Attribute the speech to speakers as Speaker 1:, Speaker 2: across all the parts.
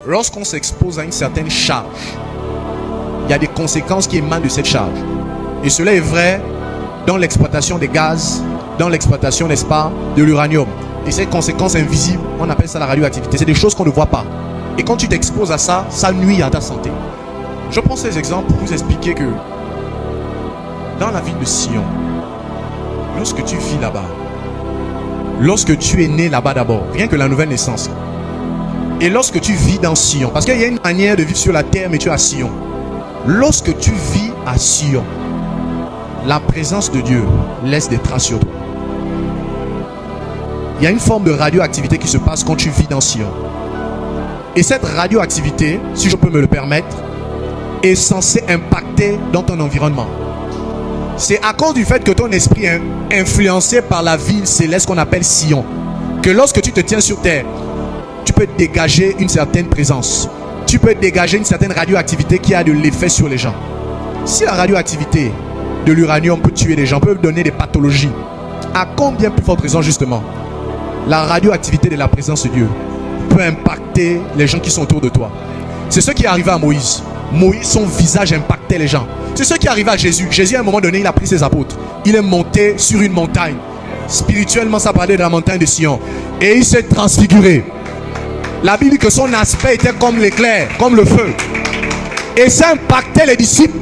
Speaker 1: lorsqu'on s'expose à une certaine charge, il y a des conséquences qui émanent de cette charge. Et cela est vrai dans l'exploitation des gaz, dans l'exploitation, n'est-ce pas, de l'uranium. Et ces conséquences invisibles, on appelle ça la radioactivité. C'est des choses qu'on ne voit pas. Et quand tu t'exposes à ça, ça nuit à ta santé. Je prends ces exemples pour vous expliquer que dans la ville de Sion, lorsque tu vis là-bas, lorsque tu es né là-bas d'abord, rien que la nouvelle naissance, et lorsque tu vis dans Sion, parce qu'il y a une manière de vivre sur la terre, mais tu es à Sion. Lorsque tu vis à Sion, la présence de Dieu laisse des traces sur toi. Il y a une forme de radioactivité qui se passe quand tu vis dans Sion. Et cette radioactivité, si je peux me le permettre, est censée impacter dans ton environnement. C'est à cause du fait que ton esprit est influencé par la ville céleste qu'on appelle Sion, que lorsque tu te tiens sur terre, tu peux dégager une certaine présence. Tu peux dégager une certaine radioactivité qui a de l'effet sur les gens. Si la radioactivité de l'uranium peut tuer les gens, peut donner des pathologies, à combien plus forte raison justement la radioactivité de la présence de Dieu peut impacter les gens qui sont autour de toi. C'est ce qui est arrivé à Moïse. Moïse, son visage impactait les gens. C'est ce qui est arrivé à Jésus. Jésus, à un moment donné, il a pris ses apôtres. Il est monté sur une montagne. Spirituellement, ça parlait de la montagne de Sion. Et il s'est transfiguré. La Bible dit que son aspect était comme l'éclair, comme le feu. Et ça impactait les disciples.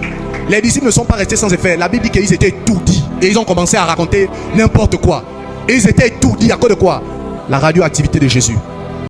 Speaker 1: Les disciples ne sont pas restés sans effet. La Bible dit qu'ils étaient étourdis. Et ils ont commencé à raconter n'importe quoi. Et ils étaient étourdis à cause de quoi? La radioactivité de Jésus.